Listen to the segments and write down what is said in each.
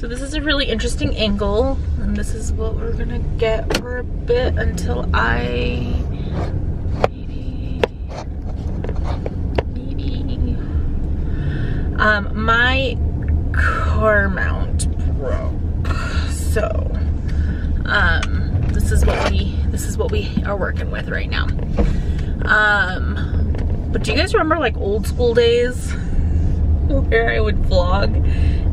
So this is a really interesting angle, and this is what we're gonna get for a bit until my car mount broke. So this is what we are working with right now. But do you guys remember like old school days where I would vlog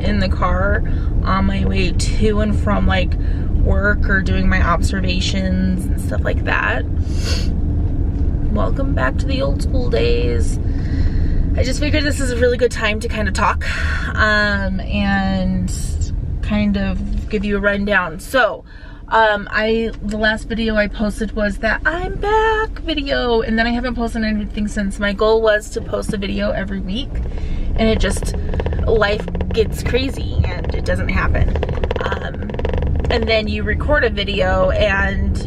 in the car on my way to and from like work or doing my observations and stuff like that? Welcome back to the old school days. I just figured this is a really good time to kind of talk and kind of give you a rundown. So the last video I posted was that I'm back video, and then I haven't posted anything since. My goal was to post a video every week, and it just, life gets crazy and it doesn't happen. And then you record a video, and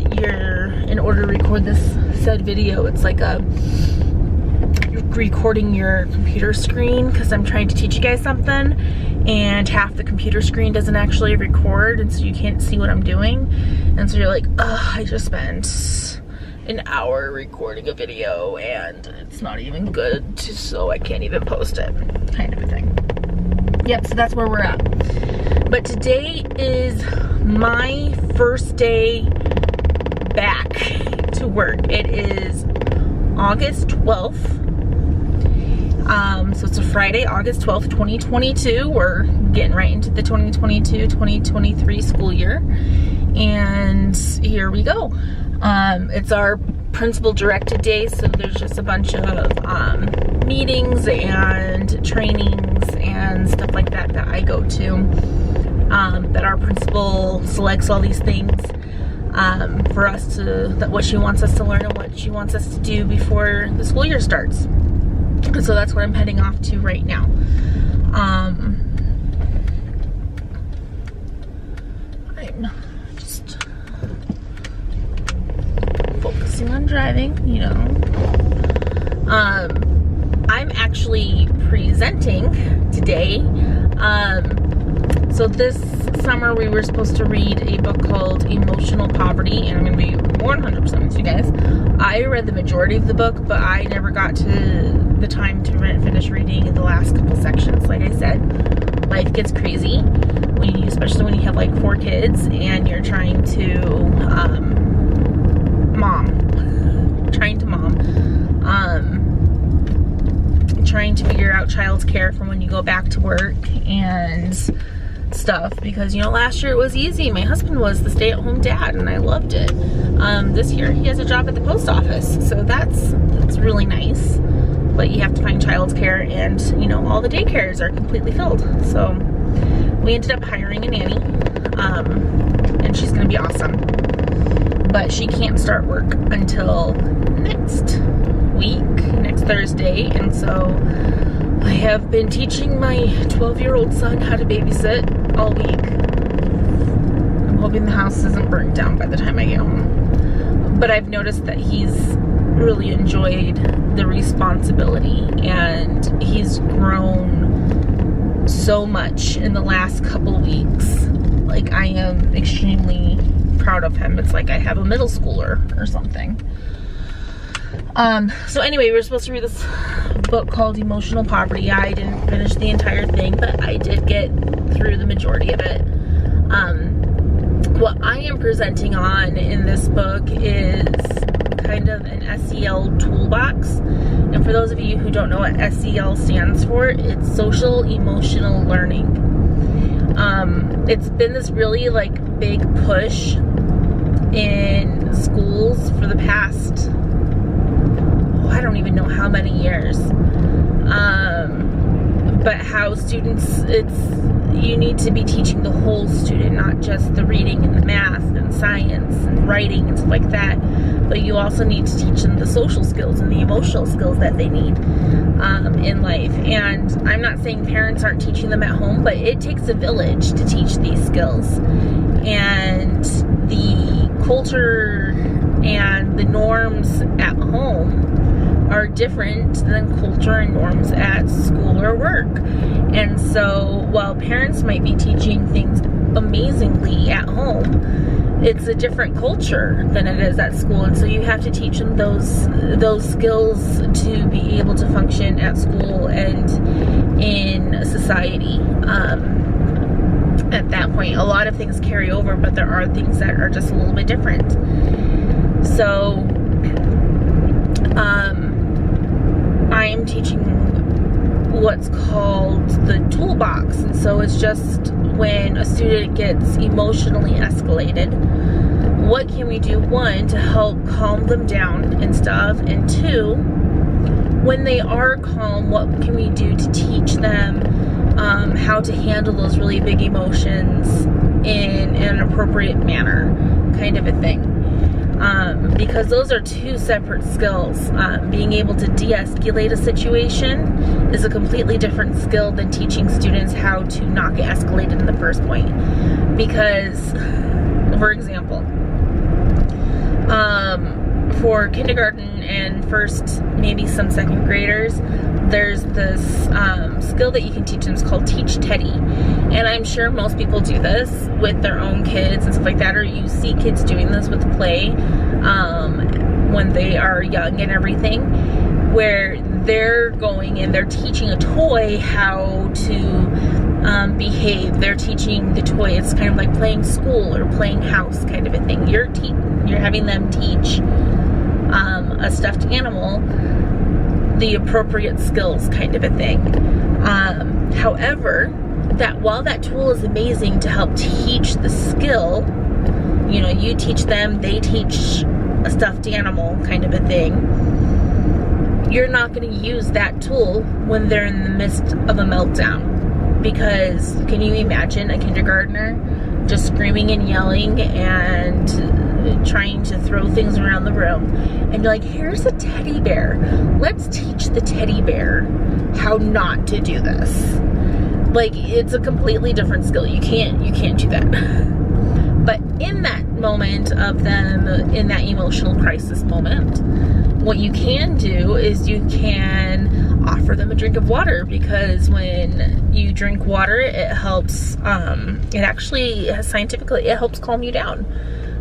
in order to record this said video, it's like you're recording your computer screen, because I'm trying to teach you guys something, and half the computer screen doesn't actually record, and so you can't see what I'm doing, and so you're like, ugh, I just spent an hour recording a video and it's not even good, so I can't even post it, kind of a thing. Yep, so that's where we're at. But today is my first day back to work. It is August 12th. So it's a Friday, August 12th, 2022. We're getting right into the 2022-2023 school year. And here we go. It's our principal directed day, so there's just a bunch of meetings and trainings and stuff like that that I go to. That our principal selects all these things for us to, what she wants us to learn and what she wants us to do before the school year starts. So that's what I'm heading off to right now. I'm just focusing on driving, you know. I'm actually presenting today. So this summer we were supposed to read a book called Emotional Poverty, and I'm going to be 100% with you guys. I read the majority of the book, but I never got to the time to finish reading the last couple sections. Like I said, life gets crazy, especially when you have like 4 kids and you're trying to trying to figure out child's care from when you go back to work and stuff, because you know, last year it was easy. My husband was the stay-at-home dad and I loved it. This year he has a job at the post office, so that's really nice, but you have to find child's care, and you know, all the daycares are completely filled. So we ended up hiring a nanny, and she's gonna be awesome, but she can't start work until next Thursday, and so I have been teaching my 12-year-old son how to babysit all week. I'm hoping the house isn't burnt down by the time I get home. But I've noticed that he's really enjoyed the responsibility, and he's grown so much in the last couple weeks. Like, I am extremely proud of him. It's like I have a middle schooler or something. So anyway, we were supposed to read this book called Emotional Poverty. I didn't finish the entire thing, but I did get through the majority of it. What I am presenting on in this book is kind of an SEL toolbox. And for those of you who don't know what SEL stands for, it's social emotional learning. It's been this really like big push in schools for the past, I don't even know how many years, but how students, you need to be teaching the whole student, not just the reading and the math and science and writing and stuff like that, but you also need to teach them the social skills and the emotional skills that they need in life. And I'm not saying parents aren't teaching them at home, but it takes a village to teach these skills. And the culture and the norms at home are different than culture and norms at school or work. And so while parents might be teaching things amazingly at home, it's a different culture than it is at school. And so you have to teach them those skills to be able to function at school and in society. At that point, a lot of things carry over, but there are things that are just a little bit different. So I'm teaching what's called the toolbox. And so it's just when a student gets emotionally escalated, what can we do, one, to help calm them down and stuff, and two, when they are calm, what can we do to teach them how to handle those really big emotions in an appropriate manner, kind of a thing. Because those are two separate skills. Being able to de-escalate a situation is a completely different skill than teaching students how to not get escalated in the first point. Because, for example, for kindergarten and first, maybe some second graders, there's this skill that you can teach them. It's called Teach Teddy. And I'm sure most people do this with their own kids and stuff like that, or you see kids doing this with play when they are young and everything, where they're going and they're teaching a toy how to behave. They're teaching the toy. It's kind of like playing school or playing house kind of a thing. You're having them teach a stuffed animal the appropriate skills, kind of a thing. However, that while that tool is amazing to help teach the skill, you know, you teach them, they teach a stuffed animal, kind of a thing, you're not going to use that tool when they're in the midst of a meltdown. Because can you imagine a kindergartner just screaming and yelling and trying to throw things around the room, and you're like, here's a teddy bear, let's teach the teddy bear how not to do this. Like, it's a completely different skill. You can't do that. But in that moment of them, in that emotional crisis moment, what you can do is you can offer them a drink of water, because when you drink water, it helps, it actually, scientifically, it helps calm you down,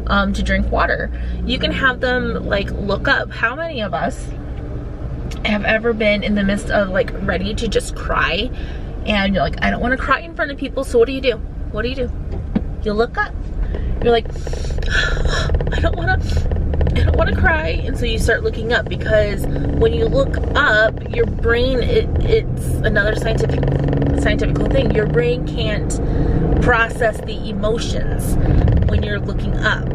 to drink water. You can have them, like, look up. How many of us have ever been in the midst of, like, ready to just cry, and you're like, I don't want to cry in front of people, so what do? What do? You look up. You're like, I don't want to cry, and so you start looking up, because when you look up, your brain, it's another scientific thing. Your brain can't process the emotions when you're looking up.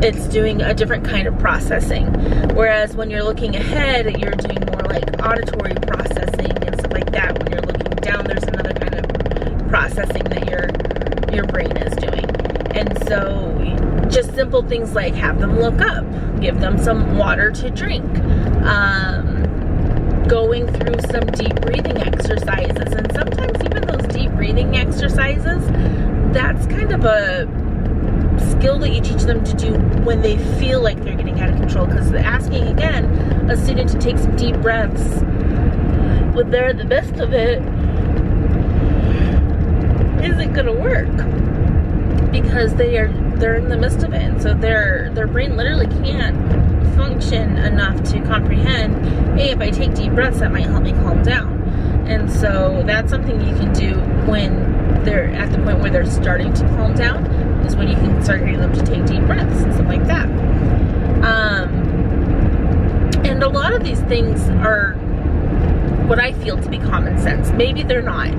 It's doing a different kind of processing, whereas when you're looking ahead, you're doing more like auditory processing and stuff like that. When you're looking down, there's another kind of processing that your brain is doing. And so just simple things like have them look up, give them some water to drink, going through some deep breathing exercises. And sometimes even those deep breathing exercises, that's kind of a skill that you teach them to do when they feel like they're getting out of control. Because asking, again, a student to take some deep breaths when they're in the midst of it isn't gonna work, because they're in the midst of it, and so their brain literally can't function enough to comprehend, hey, if I take deep breaths, that might help me calm down. And so that's something you can do when they're at the point where they're starting to calm down, is when you can start getting them to take deep breaths and stuff like that. And a lot of these things are what I feel to be common sense. Maybe they're not,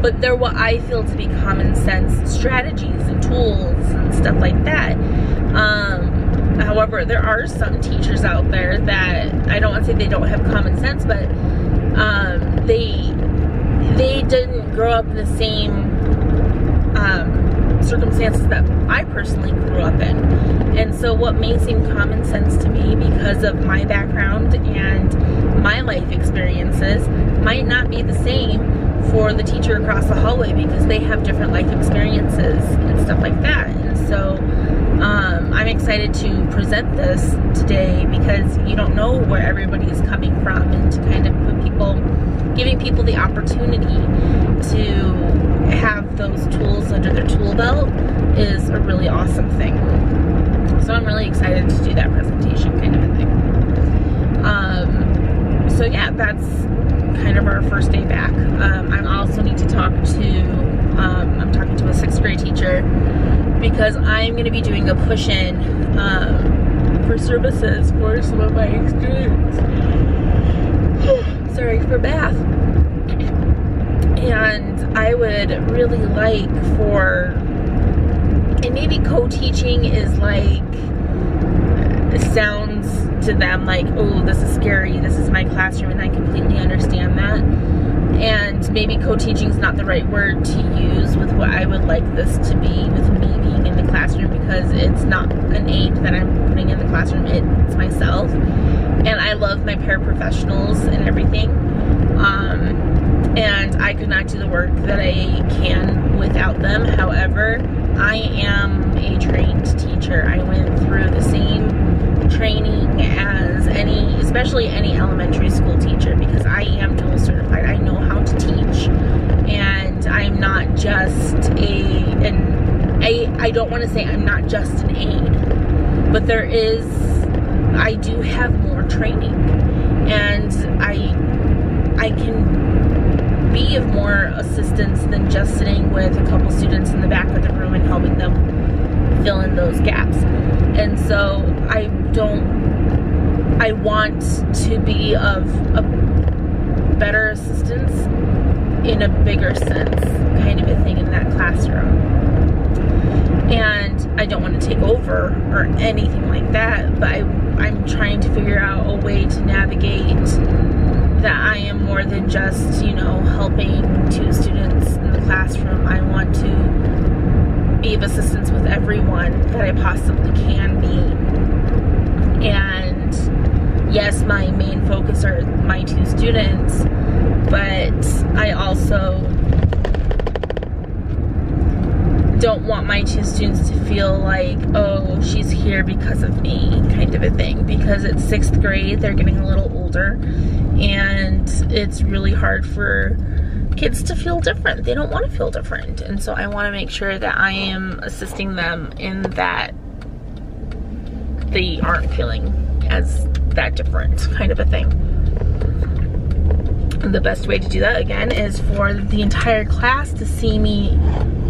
but they're what I feel to be common sense strategies and tools and stuff like that. However, there are some teachers out there that, I don't want to say they don't have common sense, but they didn't grow up in the same circumstances that I personally grew up in. And so what may seem common sense to me because of my background and my life experiences might not be the same for the teacher across the hallway, because they have different life experiences and stuff like that. And so I'm excited to present this today, because you don't know where everybody is coming from, and to kind of giving people the opportunity to have those tools under their tool belt is a really awesome thing. So I'm really excited to do that presentation kind of a thing. So yeah, that's kind of our first day back. I also need to talk to, I'm talking to a 6th grade teacher, because I'm going to be doing a push-in for services for some of my students. Sorry, for Bath. And I would really like for, and maybe co-teaching is like, it sounds to them like, oh, this is scary, this is my classroom, and I completely understand that. And maybe co-teaching is not the right word to use with what I would like this to be, with me being in the classroom, because it's not an aide that I'm putting in the classroom, it's myself. And I love my paraprofessionals and everything. And I could not do the work that I can without them. However, I am a trained teacher. I went through the same training as especially any elementary school teacher, because I am dual certified. I know how to teach, and I'm not just I don't want to say I'm not just an aide, but I do have more training, and I can be of more assistance than just sitting with a couple students in the back of the room and helping them fill in those gaps. And so I want to be of a better assistance in a bigger sense, kind of a thing, in that classroom. And I don't want to take over or anything like that, but I'm trying to figure out a way to navigate that I am more than just, helping 2 students in the classroom. I want to be of assistance with everyone that I possibly can be. And yes, my main focus are my 2 students, but I also don't want my 2 students to feel like, oh, she's here because of me, kind of a thing, because it's 6th grade, they're getting a little older, and it's really hard for kids to feel different. They don't want to feel different, and so I want to make sure that I am assisting them in that they aren't feeling as that different, kind of a thing. And the best way to do that, again, is for the entire class to see me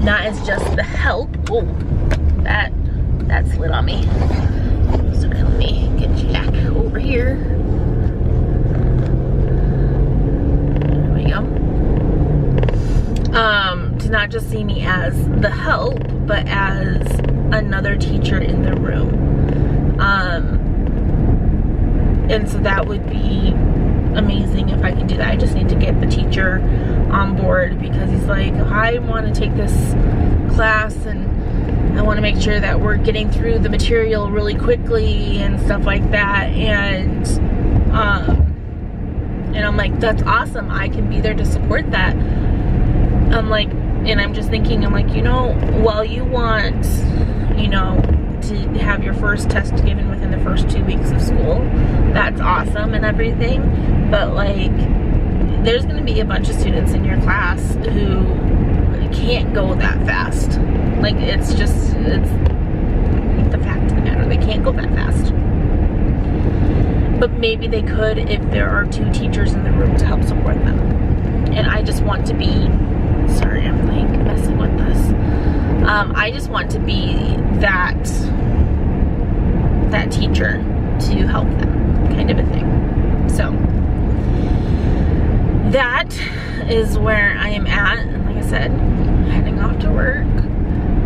not as just the help. Oh, that slid on me. Sorry, let me get you back over here. There we go. To not just see me as the help, but as another teacher in the room. And so that would be amazing if I could do that. I just need to get the teacher on board, because he's like, I want to take this class and I want to make sure that we're getting through the material really quickly and stuff like that. And I'm like, that's awesome. I can be there to support that. I'm like, and I'm just thinking, I'm like, while you want, to have your first test given within the first 2 weeks of school, that's awesome and everything, but like, there's going to be a bunch of students in your class who can't go that fast. Like, it's the fact of the matter, they can't go that fast. But maybe they could if there are 2 teachers in the room to help support them. And I just want to be, sorry, I'm like messing with this. I just want to be that teacher to help them, kind of a thing. So that is where I am at. And like I said, heading off to work.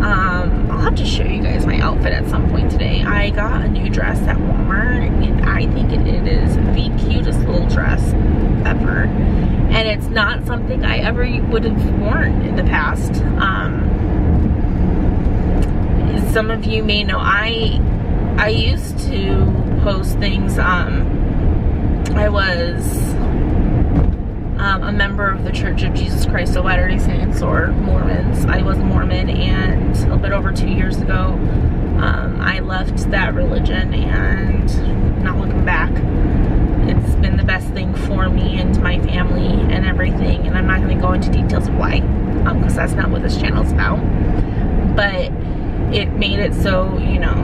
I'll have to show you guys my outfit at some point today. I got a new dress at Walmart, and I think it is the cutest little dress ever. And it's not something I ever would have worn in the past. Some of you may know I used to post things. I was a member of the Church of Jesus Christ of Latter-day Saints, or Mormons. I was a Mormon, and a bit over 2 years ago, I left that religion, and not looking back. It's been the best thing for me and my family and everything, and I'm not going to go into details of why, because that's not what this channel's about. But it made it so, you know,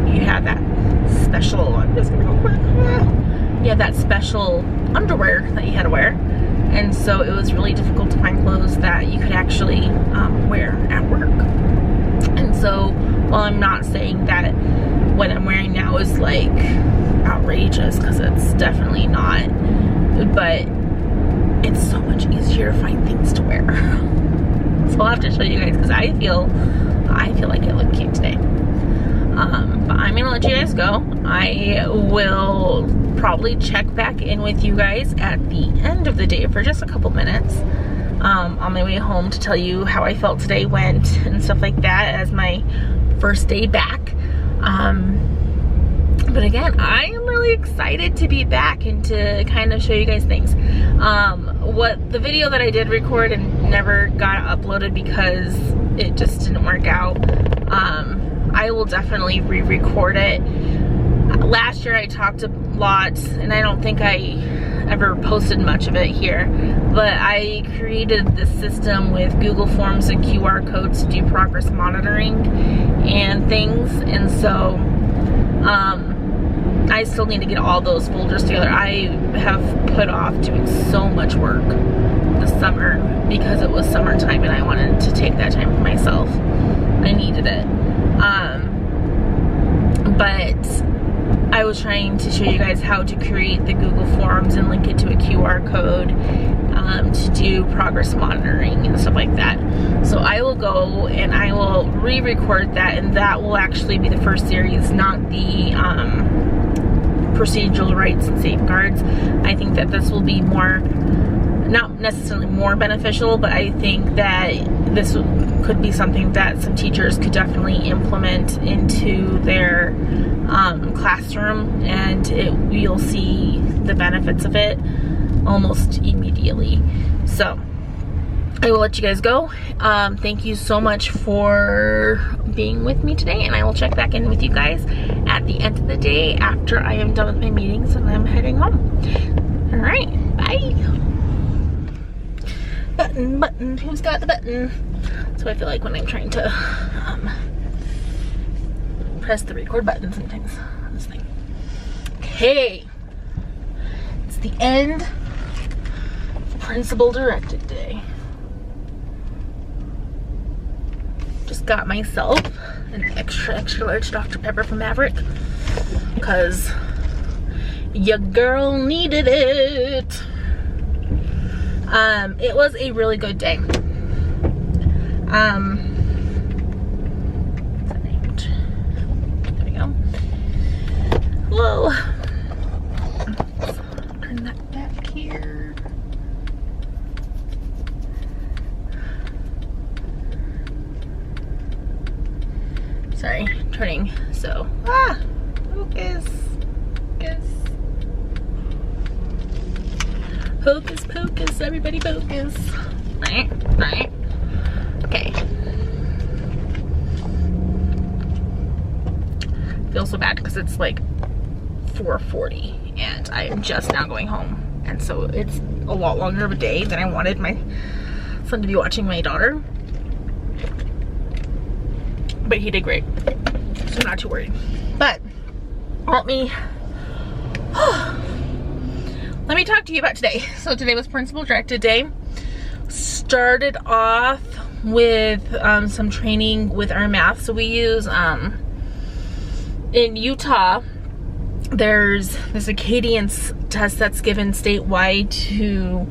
you have that special, I'm just gonna go quick, you have that special underwear that you had to wear, and so it was really difficult to find clothes that you could actually wear at work. And so, while I'm not saying that what I'm wearing now is like outrageous, because it's definitely not, but it's so much easier to find things to wear. So I'll have to show you guys, because I feel like I look cute today. But I'm gonna let you guys go. I will probably check back in with you guys at the end of the day for just a couple minutes on my way home to tell you how I felt today went and stuff like that as my first day back. But again, I am really excited to be back and to kind of show you guys things. What the video that I did record and never got uploaded because it just didn't work out, I will definitely re-record it. Last year I talked a lot, and I don't think I ever posted much of it here, but I created this system with Google Forms and QR codes to do progress monitoring and things, and so I still need to get all those folders together. I have put off doing so much work this summer because it was summertime and I wanted to take that time for myself. I needed it. But I was trying to show you guys how to create the Google Forms and link it to a QR code to do progress monitoring and stuff like that. So I will go and I will re-record that, and that will actually be the first series, not the procedural rights and safeguards. I think that this will be more, not necessarily more beneficial, but I think that this could be something that some teachers could definitely implement into their classroom, and you'll see the benefits of it almost immediately. So I will let you guys go. Thank you so much for being with me today, and I will check back in with you guys at the end of the day after I am done with my meetings and I'm heading home. All right, bye. Button, who's got the button? So I feel like when I'm trying to press the record button sometimes on this thing. Okay, it's the end of Principal Directed Day. Just got myself an extra large Dr. Pepper from Maverick because your girl needed it. It was a really good day. There we go. Whoa. Let's turn that back here. Sorry, turning. So, focus. Hocus pocus, everybody focus. Right. Okay. Feel so bad because it's like 4:40 and I am just now going home. And so it's a lot longer of a day than I wanted my son to be watching my daughter. But he did great, so I'm not too worried. But let me talk to you about today. So today was Principal Directed Day. Started off with some training with our math. So we use in Utah, there's this Acadian test that's given statewide to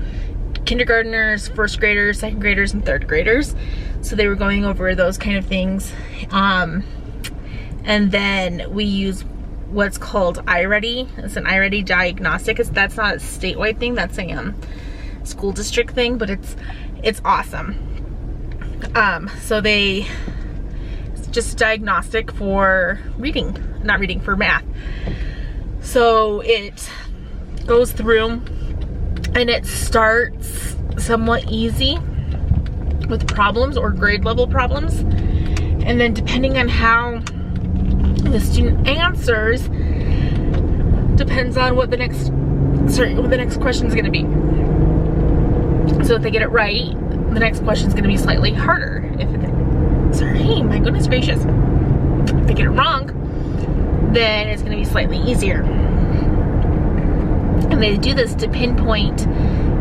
kindergartners, first graders, second graders, and third graders. So they were going over those kind of things. And then we use what's called iReady. It's an iReady diagnostic. That's not a statewide thing. That's a school district thing, but it's awesome. So it's just a diagnostic for for math. So it goes through And it starts somewhat easy with problems or grade level problems. And then depending on how the student answers, depends on what the next question is going to be. So if they get it right, the next question is going to be slightly harder. Sorry, my goodness gracious. If they get it wrong, then it's going to be slightly easier. And they do this to pinpoint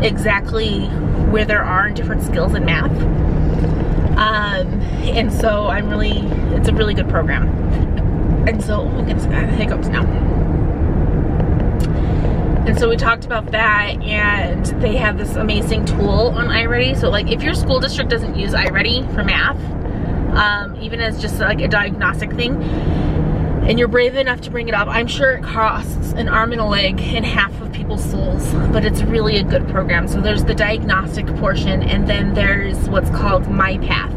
exactly where there are different skills in math. And so it's a really good program. And so, oh my goodness, I have hiccups now. And so we talked about that, and they have this amazing tool on iReady. So like if your school district doesn't use iReady for math, even as just like a diagnostic thing, and you're brave enough to bring it up, I'm sure it costs an arm and a leg and half of people's souls, but it's really a good program. So there's the diagnostic portion, and then there's what's called MyPath.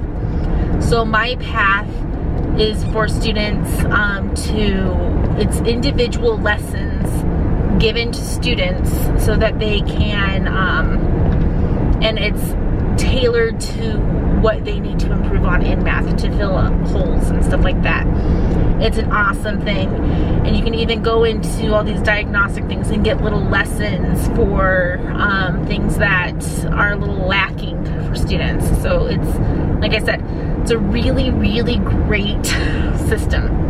So MyPath is for students it's individual lessons given to students so that they can, and it's tailored to what they need to improve on in math to fill up holes and stuff like that. It's an awesome thing. And you can even go into all these diagnostic things and get little lessons for things that are a little lacking for students. So it's, like I said, it's a really, really great system.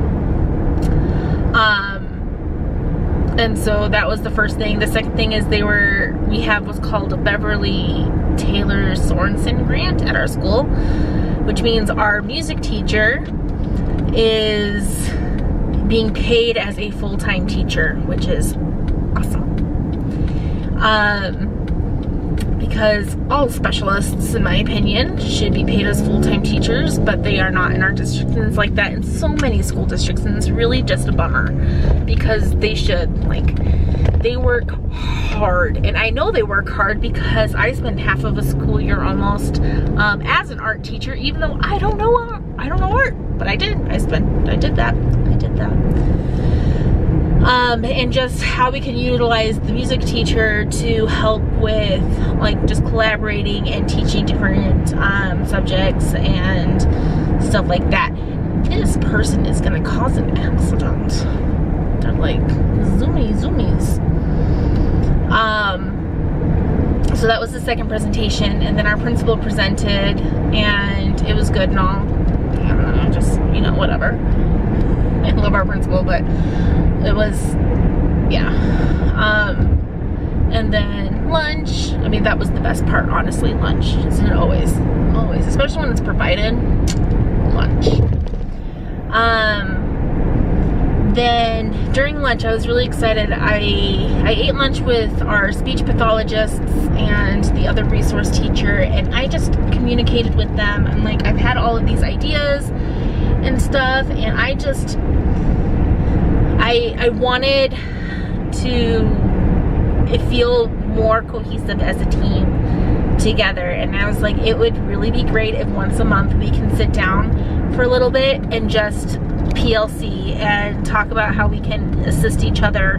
And so that was the first thing. The second thing is we have what's called a Beverly Taylor Sorensen grant at our school, which means our music teacher is being paid as a full-time teacher, which is awesome. Because all specialists, in my opinion, should be paid as full-time teachers, but they are not in our district, and it's like that in so many school districts, and it's really just a bummer because they should. Like, they work hard, and I know they work hard because I spent half of a school year almost as an art teacher, even though I don't know art, but I did. I did that. And just how we can utilize the music teacher to help with like just collaborating and teaching different subjects and stuff like that. This person is gonna cause an accident. They're like zoomies. So that was the second presentation, and then our principal presented, and it was good and all. I don't know, just, whatever. I love our principal, but it was, yeah. And then lunch, I mean, that was the best part, honestly, lunch. Isn't it always, especially when it's provided, lunch. Then during lunch, I was really excited. I ate lunch with our speech pathologists and the other resource teacher, and I just communicated with them. I'm like, I've had all of these ideas and stuff, and I wanted to feel more cohesive as a team together. And I was like, it would really be great if once a month we can sit down for a little bit and just PLC and talk about how we can assist each other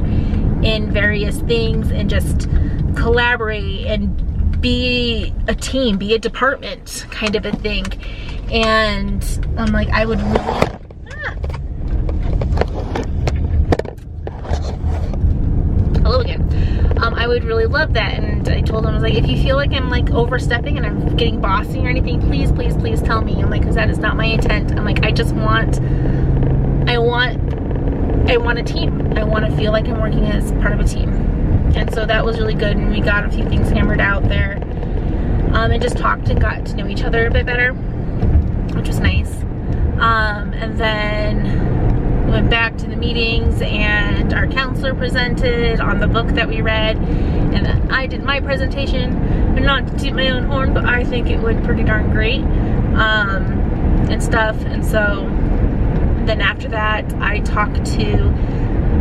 in various things and just collaborate and be a team, be a department kind of a thing. And I'm like, I would really, hello again. I would really love that. And I told him, I was like, if you feel like I'm like overstepping and I'm getting bossy or anything, please tell me. I'm like, because that is not my intent. I'm like, I want a team. I want to feel like I'm working as part of a team. And so that was really good, and we got a few things hammered out there, and just talked and got to know each other a bit better, which was nice. And then went back to the meetings, and our counselor presented on the book that we read, and then I did my presentation. And not to toot my own horn, but I think it went pretty darn great, and stuff. And so then after that, I talked to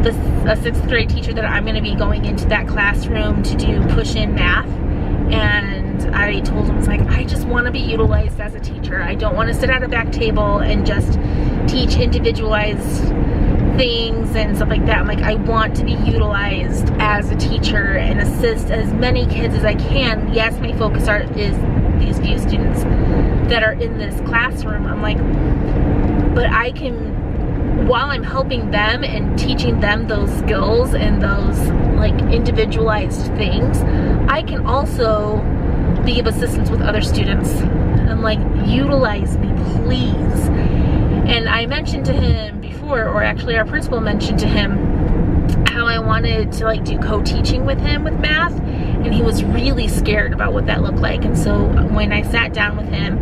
a 6th grade teacher that I'm going to be going into that classroom to do push-in math. And I told him, I was like, I just want to be utilized as a teacher. I don't want to sit at a back table and just teach individualized things and stuff like that. I'm like, I want to be utilized as a teacher and assist as many kids as I can. Yes, my focus is these few students that are in this classroom. I'm like, but I can, while I'm helping them and teaching them those skills and those like individualized things, I can also be of assistance with other students. I'm like, utilize me, please. And I mentioned to him before, or actually our principal mentioned to him, how I wanted to like do co-teaching with him with math, and he was really scared about what that looked like. And so when I sat down with him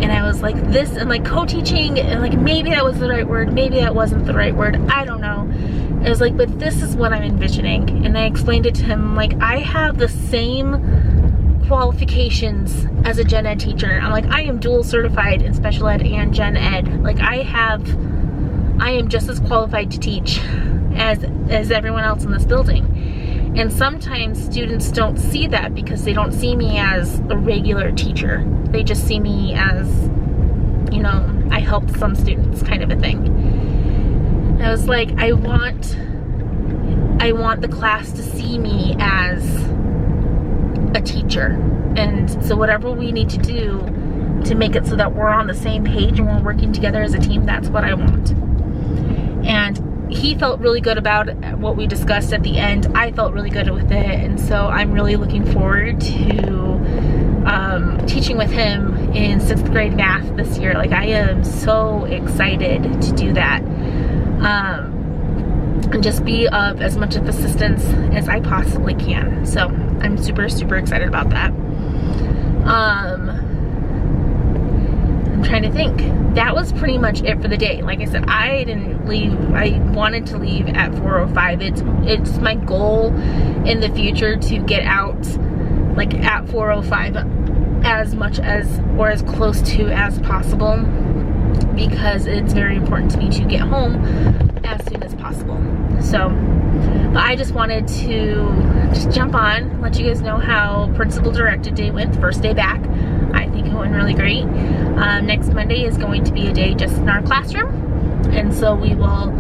and I was like, this, and like co-teaching, and like maybe that was the right word, maybe that wasn't the right word, I don't know. I was like, but this is what I'm envisioning. And I explained it to him, like, I have the same qualifications as a gen ed teacher. I'm like, I am dual certified in special ed and gen ed. Like, I am just as qualified to teach as everyone else in this building. And sometimes students don't see that because they don't see me as a regular teacher. They just see me as, you know, I helped some students kind of a thing. I was like, I want the class to see me as a teacher. And so whatever we need to do to make it so that we're on the same page and we're working together as a team, that's what I want. And he felt really good about what we discussed at the end. I felt really good with it, and so I'm really looking forward to teaching with him in 6th grade math this year. Like, I am so excited to do that, and just be of as much of assistance as I possibly can. So I'm super, super excited about that. I'm trying to think. That was pretty much it for the day. Like I said, I didn't leave. I wanted to leave at 4:05. It's my goal in the future to get out like at 4:05 as much as, or as close to as possible, because it's very important to me to get home as soon as possible. So, but I just wanted to just jump on, let you guys know how principal directed day went, first day back. I think it went really great. Next Monday is going to be a day just in our classroom, and so we will,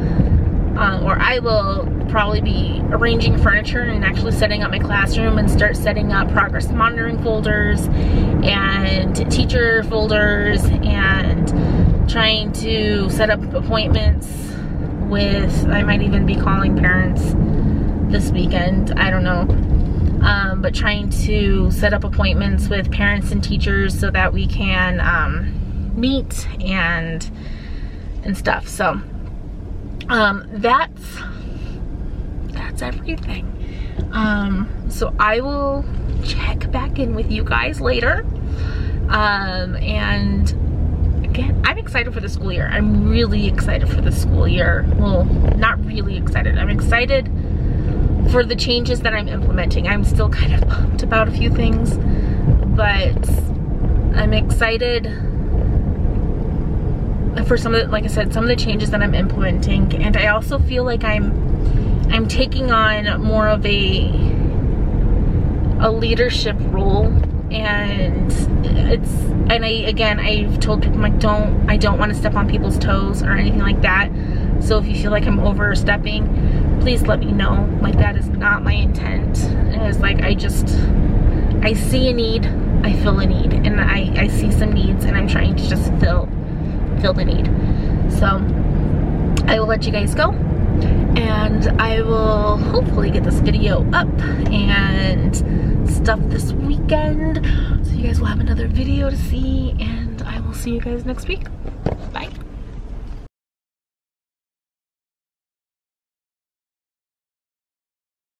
or I will probably be arranging furniture and actually setting up my classroom and start setting up progress monitoring folders and teacher folders, and trying to set up appointments with, I might even be calling parents this weekend, I don't know. But trying to set up appointments with parents and teachers so that we can meet and stuff. So that's everything. So I will check back in with you guys later. And again, I'm excited for the school year. I'm really excited for the school year. Well, not really excited. I'm excited for the changes that I'm implementing. I'm still kind of pumped about a few things, but I'm excited for some of the, like I said, some of the changes that I'm implementing. And I also feel like I'm taking on more of a leadership role, and I've told people, like, I don't want to step on people's toes or anything like that. So if you feel like I'm overstepping, please let me know. Like, that is not my intent. It's like, I see a need, I feel a need, and I see some needs, and I'm trying to just fill the need. So I will let you guys go, and I will hopefully get this video up and stuff this weekend, so you guys will have another video to see, and I will see you guys next week.